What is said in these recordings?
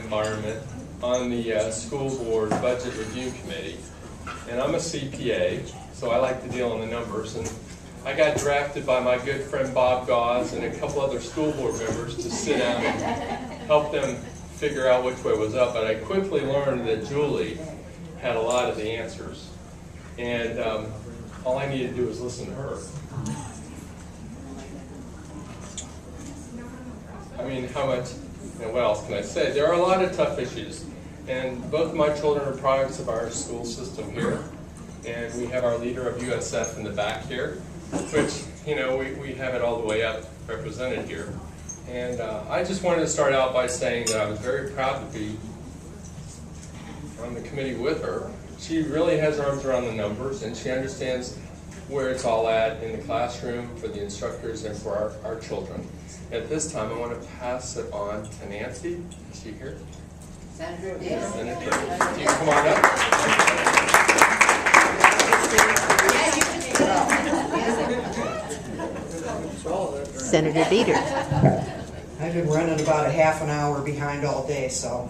environment on the school board budget review committee. And I'm a CPA, so I like to deal in the numbers. And I got drafted by my good friend Bob Gauze and a couple other school board members to sit down and help them figure out which way was up. But I quickly learned that Julie had a lot of the answers. And all I needed to do was listen to her. I mean, how much, and what else can I say? There are a lot of tough issues. And both my children are products of our school system here. And we have our leader of USF in the back here, which, you know, we have it all the way up represented here. And I just wanted to start out by saying that I was very proud to be on the committee with her. She really has her arms around the numbers, and she understands where it's all at in the classroom for the instructors and for our children. At this time, I want to pass it on to Nancy. Is she here? Senator Davis. Senator, can you come on up? Senator Dieter. I've been running about a half an hour behind all day, so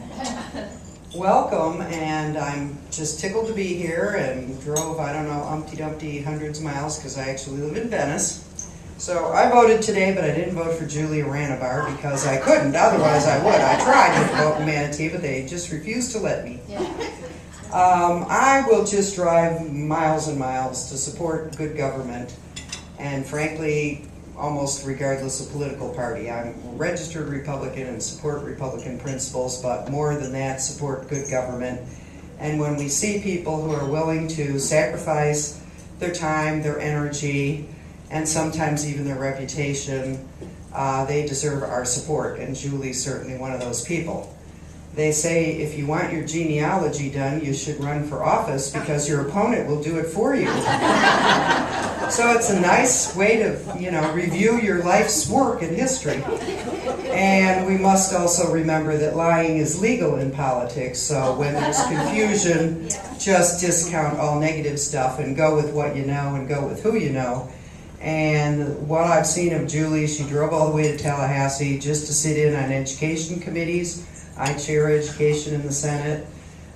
welcome, and I'm just tickled to be here and drove, I don't know, umpty-dumpty hundreds of miles because I actually live in Venice. So I voted today, but I didn't vote for Julia Ranabar because I couldn't, otherwise I would. I tried to vote in Manatee, but they just refused to let me. I will just drive miles and miles to support good government, and frankly, almost regardless of political party. I'm a registered Republican and support Republican principles, but more than that, support good government. And when we see people who are willing to sacrifice their time, their energy, and sometimes even their reputation, they deserve our support, and Julie's certainly one of those people. They say if you want your genealogy done, you should run for office because your opponent will do it for you. So it's a nice way to, you know, review your life's work and history. And we must also remember that lying is legal in politics, so when there's confusion, just discount all negative stuff and go with what you know and go with who you know. And what I've seen of Julie, she drove all the way to Tallahassee just to sit in on education committees. I chair education in the Senate.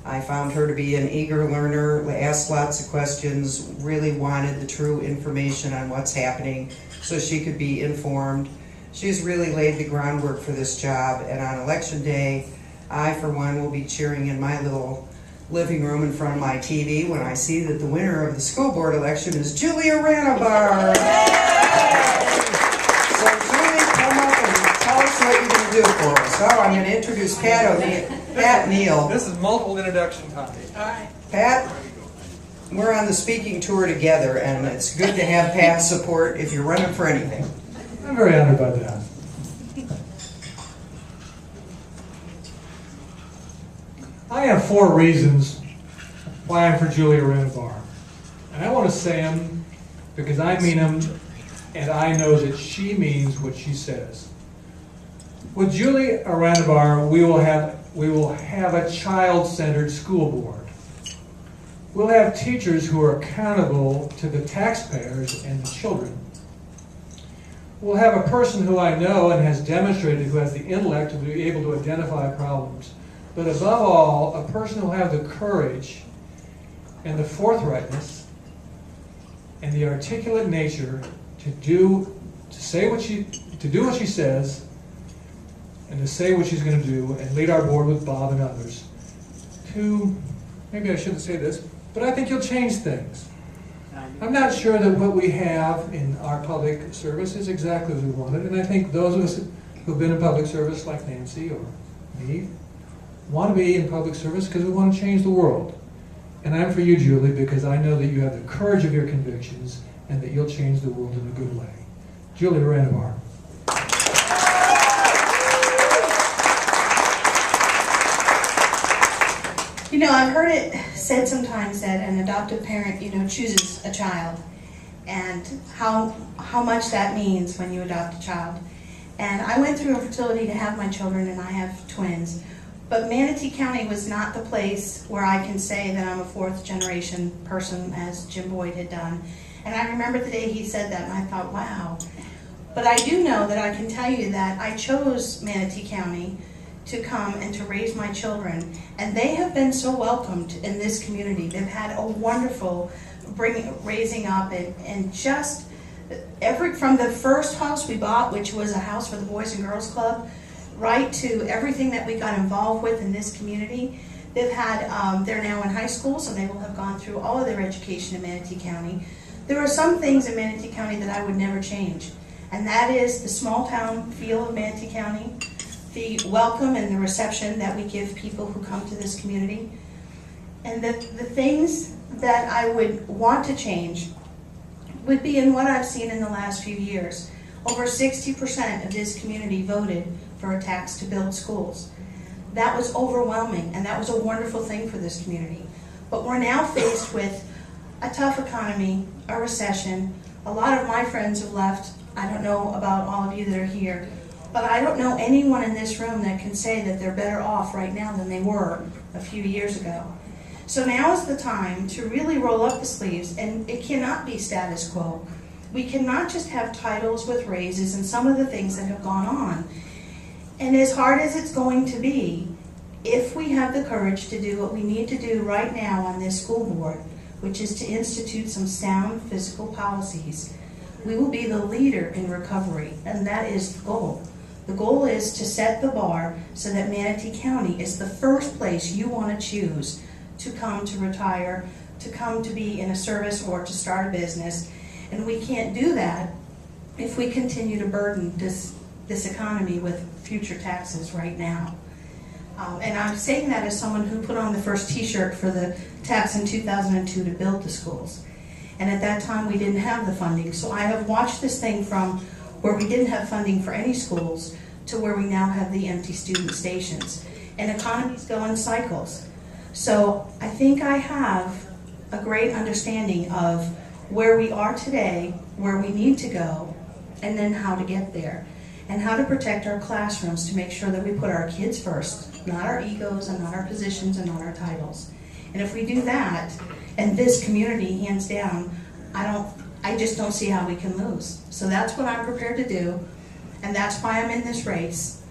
I found her to be an eager learner, asked lots of questions, really wanted the true information on what's happening so she could be informed. She's really laid the groundwork for this job, and on election day, I, for one, will be cheering in my little living room in front of my TV when I see that the winner of the school board election is Julia Ranabar. So Julie, come up and tell us what you're going to do for us. So I'm going to introduce Pat Neal. This is multiple introduction time. All right. Pat, we're on the speaking tour together, and it's good to have Pat's support if you're running for anything. I'm very honored by that. I have 4 reasons why I'm for Julia Ranabar. And I want to say them because I mean them, and I know that she means what she says. With Julia Ranabar, we will have a child-centered school board. We'll have teachers who are accountable to the taxpayers and the children. We'll have a person who I know and has demonstrated who has the intellect to be able to identify problems. But above all, a person who will have the courage and the forthrightness and the articulate nature to do what she says, and to say what she's going to do, and lead our board with Bob and others to, maybe I shouldn't say this, but I think you'll change things. I'm not sure that what we have in our public service is exactly as we wanted, and I think those of us who've been in public service, like Nancy or me, want to be in public service because we want to change the world. And I'm for you, Julie, because I know that you have the courage of your convictions and that you'll change the world in a good way. Julia Ranabar. You know, I've heard it said sometimes that an adoptive parent, chooses a child, and how much that means when you adopt a child. And I went through infertility to have my children, and I have twins. But Manatee County was not the place where I can say that I'm a 4th generation person, as Jim Boyd had done. And I remember the day he said that, and I thought, wow. But I do know that I can tell you that I chose Manatee County to come and to raise my children. And they have been so welcomed in this community. They've had a wonderful raising up, and just from the first house we bought, which was a house for the Boys and Girls Club, right to everything that we got involved with in this community. They've had, they're now in high school, so they will have gone through all of their education in Manatee County. There are some things in Manatee County that I would never change, and that is the small town feel of Manatee County, the welcome and the reception that we give people who come to this community. And the things that I would want to change would be in what I've seen in the last few years. Over 60% of this community voted for a tax to build schools. That was overwhelming, and that was a wonderful thing for this community. But we're now faced with a tough economy, a recession. A lot of my friends have left. I don't know about all of you that are here, but I don't know anyone in this room that can say that they're better off right now than they were a few years ago. So now is the time to really roll up the sleeves, and it cannot be status quo. We cannot just have titles with raises and some of the things that have gone on. And as hard as it's going to be, if we have the courage to do what we need to do right now on this school board, which is to institute some sound fiscal policies, we will be the leader in recovery, and that is the goal. The goal is to set the bar so that Manatee County is the first place you want to choose to come to retire, to come to be in a service or to start a business. And we can't do that if we continue to burden this economy with future taxes right now. And I'm saying that as someone who put on the first t-shirt for the tax in 2002 to build the schools. And at that time we didn't have the funding. So I have watched this thing from where we didn't have funding for any schools to where we now have the empty student stations. And economies go in cycles. So I think I have a great understanding of where we are today, where we need to go, and then how to get there. And how to protect our classrooms to make sure that we put our kids first, not our egos and not our positions and not our titles. And if we do that, and this community, hands down, I just don't see how we can lose. So that's what I'm prepared to do, and that's why I'm in this race.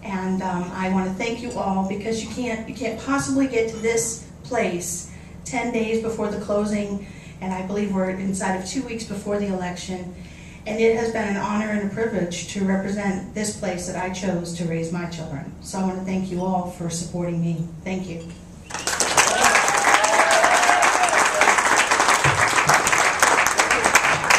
And I want to thank you all, because you can't possibly get to this place 10 days before the closing, and I believe we're inside of 2 weeks before the election. And it has been an honor and a privilege to represent this place that I chose to raise my children. So I want to thank you all for supporting me. Thank you.